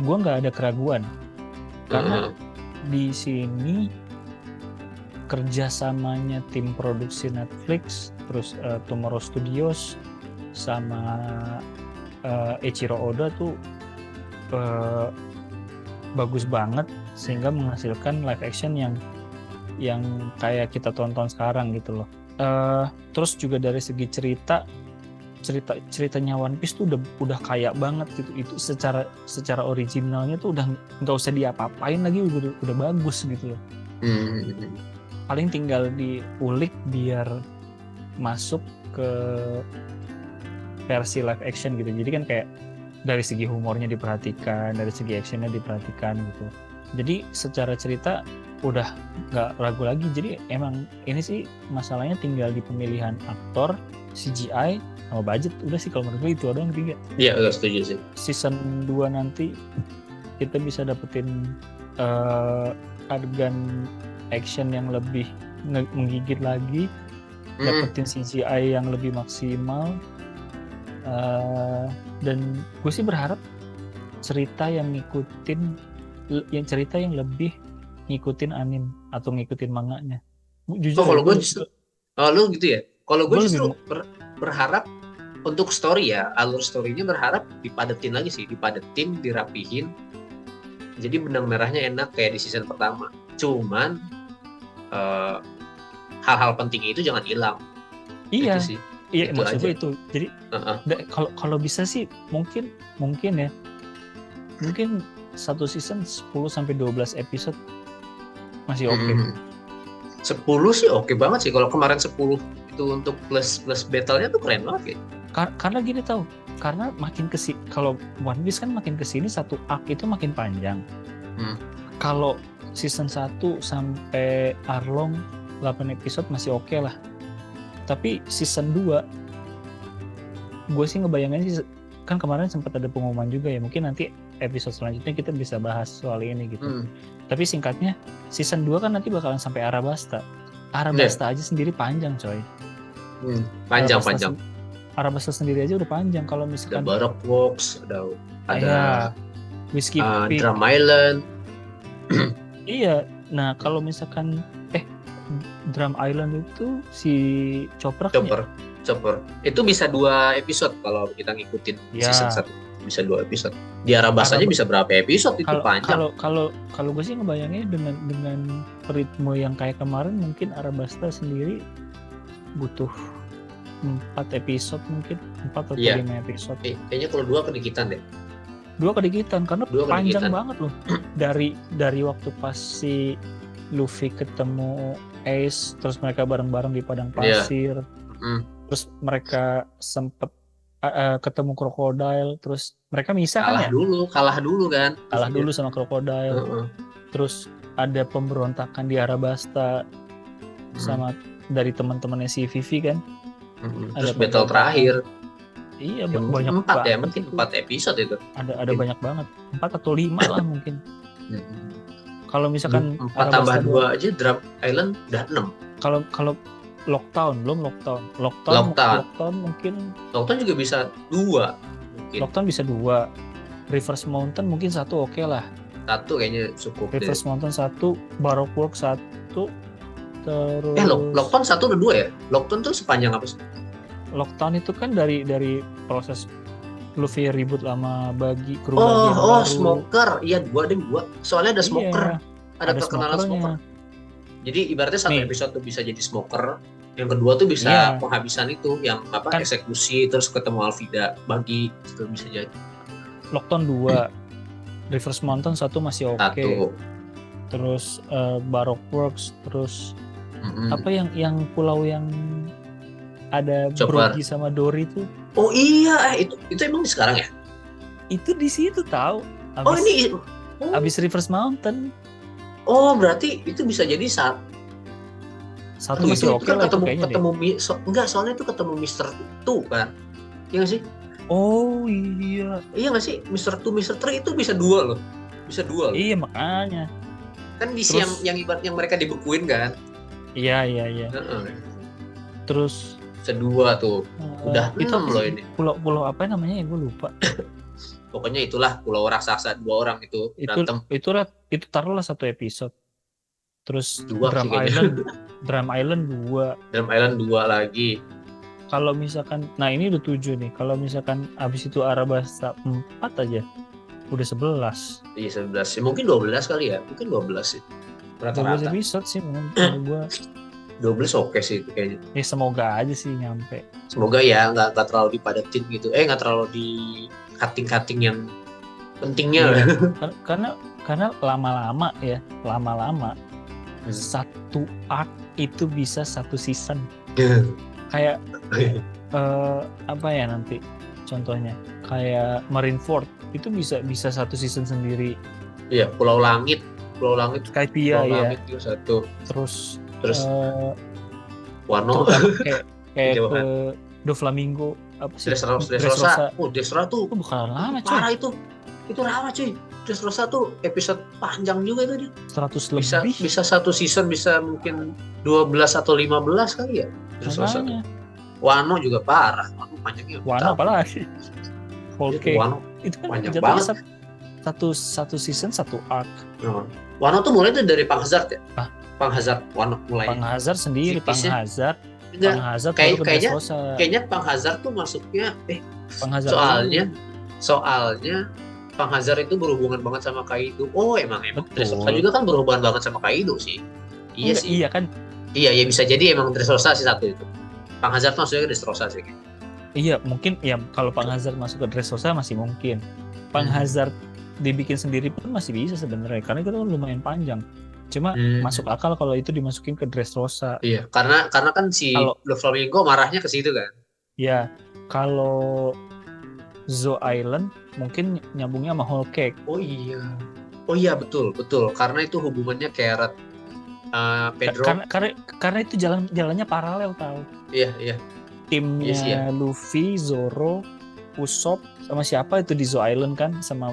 gue nggak ada keraguan. Karena di sini kerjasamanya tim produksi Netflix, terus Tomorrow Studios sama Eiichiro Oda tuh bagus banget sehingga menghasilkan live action yang kayak kita tonton sekarang gitu loh. Terus juga dari segi ceritanya One Piece tuh udah kaya banget gitu. Itu secara originalnya tuh udah nggak usah diapa-apain lagi, udah bagus gitu loh. Paling tinggal diulik biar masuk ke versi live action gitu. Jadi kan kayak dari segi humornya diperhatikan, dari segi actionnya diperhatikan gitu. Jadi secara cerita udah nggak ragu lagi. Jadi emang ini sih masalahnya tinggal di pemilihan aktor, CGI, sama budget. Udah sih kalau menurut gue itu doang tiga. Iya, udah setuju sih. Season 2 nanti kita bisa dapetin adegan action yang lebih menggigit lagi, dapetin CGI yang lebih maksimal, dan gue sih berharap cerita yang lebih ngikutin anime atau ngikutin manganya. Jujur kalau gue justru lu gitu ya. Kalau gue justru berharap untuk story ya, alur story-nya berharap dipadetin lagi sih, dipadetin, dirapihin. Jadi benang merahnya enak kayak di season pertama. Cuman hal-hal pentingnya itu jangan hilang. Iya. Itu sih. Iya, Itu maksud aja. gue itu. Jadi kalau bisa sih mungkin ya. Mungkin satu season 10 sampai 12 episode masih oke. 10 sih oke banget sih. Kalau kemarin 10 itu untuk plus battle-nya tuh keren banget ya. Karena gini tahu, karena makin kalau One Piece kan makin kesini satu arc itu makin panjang. Kalau season 1 sampai Arlong 8 episode masih oke lah. Tapi season 2 gue sih ngebayangin sih, kan kemarin sempat ada pengumuman juga ya, mungkin nanti episode selanjutnya kita bisa bahas soal ini gitu. Tapi singkatnya season 2 kan nanti bakalan sampai Arabasta. Arabasta aja sendiri panjang coy. Panjang. Arabasta sendiri aja udah panjang. Kalau misalkan ada Baroque Works, ada Whiskey Peak, Drum Island. Iya. Nah kalau misalkan Drum Island itu si Chopper. Itu bisa 2 episode kalau kita ngikutin season 1. Bisa 2 episode. Di Arabasta aja bisa berapa episode itu panjang. Kalau gue sih ngebayangnya dengan ritme yang kayak kemarin mungkin Arabasta sendiri butuh 4 episode mungkin 4 atau 5 episode. Kayaknya kalau 2 kedikitan deh. 2 kedikitan karena panjang banget loh. Dari waktu pas si Luffy ketemu Ace, terus mereka bareng-bareng di padang pasir. Terus mereka sempet ketemu Crocodile, terus mereka misah kan ya? Kalah dulu kan. Kalah dulu sama Crocodile. Terus ada pemberontakan di Arabasta sama dari teman-temannya si Vivi kan. Terus battle terakhir. Iya, banyak 4 ya, mungkin 4 episode itu. Ada banyak banget. 4 atau 5 lah mungkin. Kalau misalkan 4 tambah 2 aja Drum Island udah 6. Kalau Lockdown mungkin. Lockdown juga bisa 2 mungkin. Lockdown bisa 2. Reverse Mountain mungkin 1 oke lah. 1 kayaknya cukup. Reverse Mountain 1, Baroque Works 1, terus Lockdown 1 udah 2 ya? Lockdown tuh sepanjang apa sih? Lockdown itu kan dari proses Luffy ribut sama bagi kru bagi yang baru. Smoker. Iya, 2. Soalnya ada smoker. Ada perkenalan smoker. Jadi ibaratnya satu episode tuh bisa jadi smoker, yang kedua tuh bisa penghabisan itu, yang eksekusi, terus ketemu Alvida, bagi itu bisa jadi. Lockdown 2, Reverse Mountain 1 masih oke. Terus Baroque Works, terus apa yang pulau yang ada Brogy sama Dory tuh? Oh iya, itu emang di sekarang ya? Itu di situ tahu. Abis Reverse Mountain. Oh, berarti itu bisa jadi satu masih oke lah ketemu soalnya itu ketemu Mr. 2 kan? Iya nggak sih? Oh iya. Iya nggak sih? Mr. 2, Mr. 3 itu bisa 2 loh. Iya makanya. Kan di yang mereka dibekuin kan? Iya. Terus kedua tuh udah 6 loh ini. Pulau apa namanya ya, gue lupa. Pokoknya itulah pulau raksasa 2 orang itu berantem. Itu taruhlah 1 episode. Terus 2 Drum Island 2. Drum Island 2 lagi. Kalau misalkan, nah ini udah 7 nih. Kalau misalkan abis itu Arabasta 4 aja udah 11. Iya 11. Mungkin 12 kali ya. Mungkin 12 sih. Rata-rata. 12 episode sih menurut gue. 12 oke sih itu kayaknya. Ya semoga aja sih nyampe. Semoga ya nggak terlalu dipadatin gitu. Nggak terlalu di cutting yang pentingnya. Karena lama-lama satu arc itu bisa 1 season. Kayak apa ya nanti contohnya kayak Marineford itu bisa 1 season sendiri. Iya, Pulau Langit Skypiea ya. Langit itu 1. Terus Wano kayak ke Doflamingo apa sih? Dressrosa. Dressrosa tuh bukan lama cuy. Parah itu lama cuy. Dressrosa tuh episode panjang juga itu dia. 100 lebih. Bisa 1 season bisa mungkin 12 atau 15 kali ya. Dressrosa tuh. Wano juga parah. Wano panjangnya. Wano apalagi? Wano itu kan panjang banget. Satu season 1 arc. Wano tuh mulai tuh dari Pang Hazard ya? Pang Hazard Wano mulai. Pang Hazard sendiri, Pang Hazard. Enggak, Pang Hazard baru ke kayaknya Dressrosa. kayaknya Pang Hazard tuh masuknya Pang Hazard soalnya Pang Hazard itu berhubungan banget sama Kaido. Oh, emang Betul. Dressrosa juga kan berhubungan banget sama Kaido sih. Iya Enggak, sih. iya kan. Iya, ya bisa jadi emang Dressrosa sih satu itu. Pang Hazard maksudnya ke Dressrosa sih. Iya, mungkin ya kalau Pang Hazard masuk ke Dressrosa masih mungkin. Pang Hazard dibikin sendiri pun masih bisa sebenarnya karena itu kan lumayan panjang. Cuma masuk akal kalau itu dimasukin ke Dressrosa. Iya, karena kan si Doflamingo marahnya ke situ kan. Ya, kalau Zoo Island mungkin nyambungnya sama Whole Cake. Oh iya betul. Karena itu hubungannya Carrot, Pedro. Karena itu jalannya paralel tahu. Iya. Timnya iya. Luffy, Zoro, Usopp sama siapa itu di Zoo Island kan, sama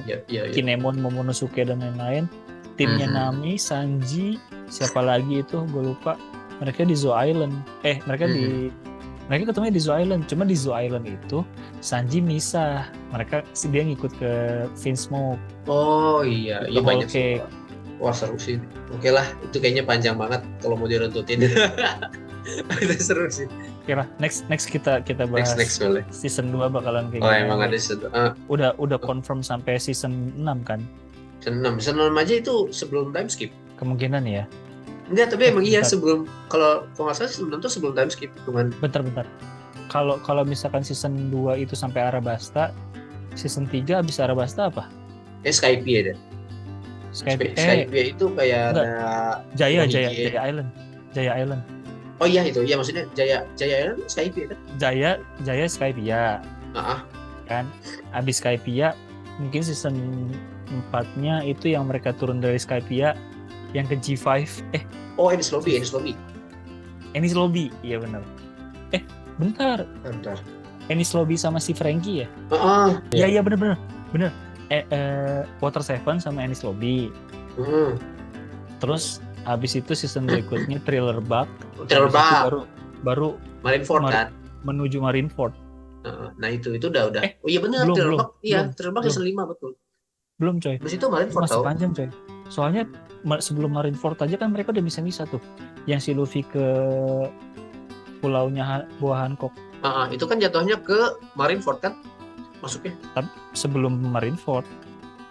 Kinemon, Momonosuke dan lain-lain. Timnya Nami, Sanji, siapa lagi itu gue lupa. Mereka di Zoo Island. Mereka ketemunya di Zoo Island. Cuma di Zoo Island itu Sanji misah. Dia ngikut ke Vinsmoke. Oh iya banyak sih. Cake. Wah seru sih. Oke lah, itu kayaknya panjang banget kalau mau diruntutin. Itu seru sih. Oke lah, next kita bahas. Next boleh. Season 2 bakalan kayak gimana. Emang ada season 2. Udah confirm sampai season 6 kan? Season 6 aja itu sebelum time skip. Kemungkinan ya. Enggak, tapi emang iya sebelum, kalau nggak salah season 6 tuh sebelum time skip cuman. Bentar. Kalau misalkan season 2 itu sampai Arabasta, season 3 habis Arabasta apa? Skypiea deh. Skypiea itu kayak ada Jaya Island. Oh iya itu, ya maksudnya Jaya Island Skypiea kan? Jaya Skypiea. Kan habis Skypiea mungkin season 4-nya itu yang mereka turun dari Skypiea yang ke G5. Enies Lobby. Enies Lobby, iya benar. Bentar. Enies Lobby sama si Frankie ya? Iya benar. Water 7 sama Enies Lobby. Terus habis itu season berikutnya Thriller Bark. Baru Marineford kan? Menuju Marineford. Nah itu udah. Oh iya benar, Thriller Bark. Iya, Thriller Bark season 5 betul. Belum coy. Terus itu Marineford masih panjang coy. Soalnya sebelum Marineford aja kan mereka udah bisa tuh. Yang si Luffy ke pulaunya Buah Hancock. Itu kan jatuhnya ke Marineford kan? Masuknya. Tapi sebelum Marineford.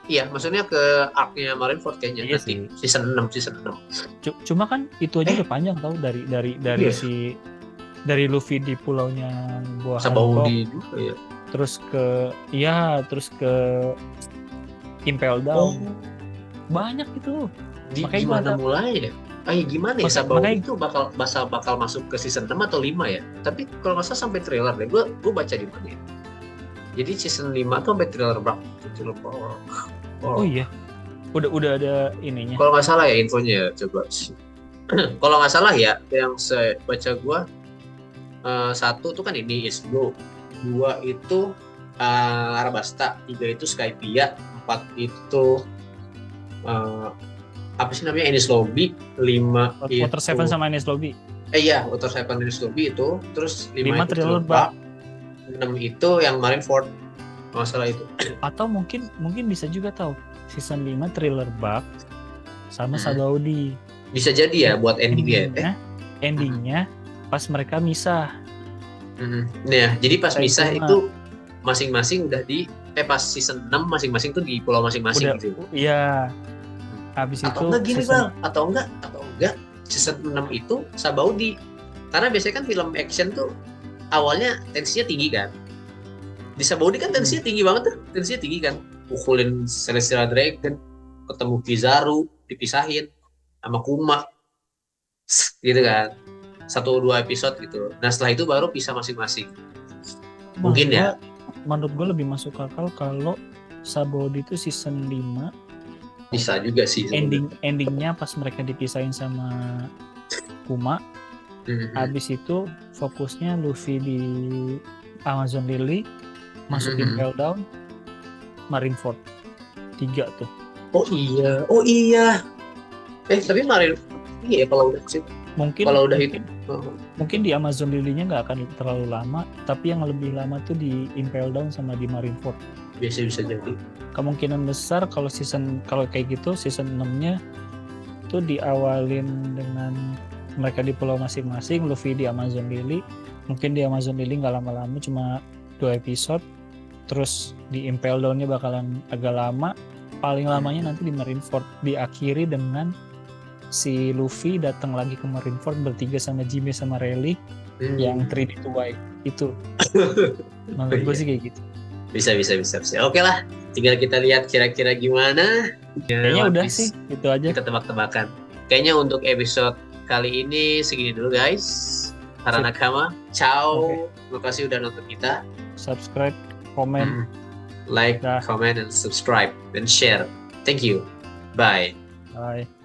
Iya, maksudnya ke arc-nya Marineford kayaknya. Iya nanti sih. Season 6. Cuma kan itu aja udah panjang tau dari dari Luffy di pulaunya Buah Hancock. Iya. Terus ke Impel Down. Banyak itu. Makanya gimana mulai ya? Gimana ya? Sabaudi itu bakal masuk ke season 6 atau 5 ya? Tapi kalau nggak salah sampai trailer deh. Gue baca di mana ya? Jadi season 5 tuh sampai Thriller Bark. Oh iya. Udah ada ininya. Kalau nggak salah ya infonya ya, coba. Kalau nggak salah ya, yang saya baca gue 1 tuh kan ini East Blue, 2 itu Arabasta, 3 itu Skypiea, 4 itu apa sih namanya Enies Lobby, 5 itu Water 7 sama Enies Lobby. Iya, Water 7 Enies Lobby itu, terus 5 itu Thriller Bark, 6 itu yang Marineford. Masalah itu. Atau mungkin bisa juga tahu season 5 Thriller Bark sama Sabaudi. Bisa jadi ya buat endingnya. Endingnya pas mereka misah. Nah, jadi pas misah itu masing-masing udah di pas season 6 masing-masing tuh di pulau masing-masing udah, gitu. Iya. Habis atau itu enggak gini Bang, atau enggak season 6 itu Sabaudi. Karena biasanya kan film action tuh awalnya tensinya tinggi kan. Di Sabaudi kan tensinya tinggi banget tuh. Tensinya tinggi kan. Pukulin Celestial Dragon, ketemu Kizaru, dipisahin sama Kuma. Gitu kan. 1-2 episode gitu. Nah, setelah itu baru pisah masing-masing. Mungkin ya. Menurut gue lebih masuk akal kalau Sabaudi itu season 5. Bisa juga sih. Endingnya pas mereka dipisahin sama Kuma. Habis itu fokusnya Luffy di Amazon Lily, masuk Impel Down, Marineford. 3 tuh. Oh iya. Tapi iya kalau udah sih. Mungkin di Amazon Lily-nya nggak akan terlalu lama, tapi yang lebih lama tuh di Impel Down sama di Marineford. Biasa bisa jadi. Kemungkinan besar kalau kayak gitu season 6-nya tuh diawalin dengan mereka di pulau masing-masing, Luffy di Amazon Lily. Mungkin di Amazon Lily nggak lama-lama, cuma 2 episode. Terus di Impel Down-nya bakalan agak lama. Paling lamanya nanti di Marineford, diakhiri dengan si Luffy datang lagi ke Marineford bertiga sama Jimmy sama Rayleigh yang 3D to Y itu. Menurut gue sih kayak gitu. Bisa. Oke lah, tinggal kita lihat kira-kira gimana. Kayaknya udah sih, itu aja. Kita tebak-tebakan. Kayaknya untuk episode kali ini segini dulu guys. Para nakama, ciao. Terima kasih udah nonton kita. Subscribe, komen, like, comment, and subscribe, and share. Thank you. Bye. bye.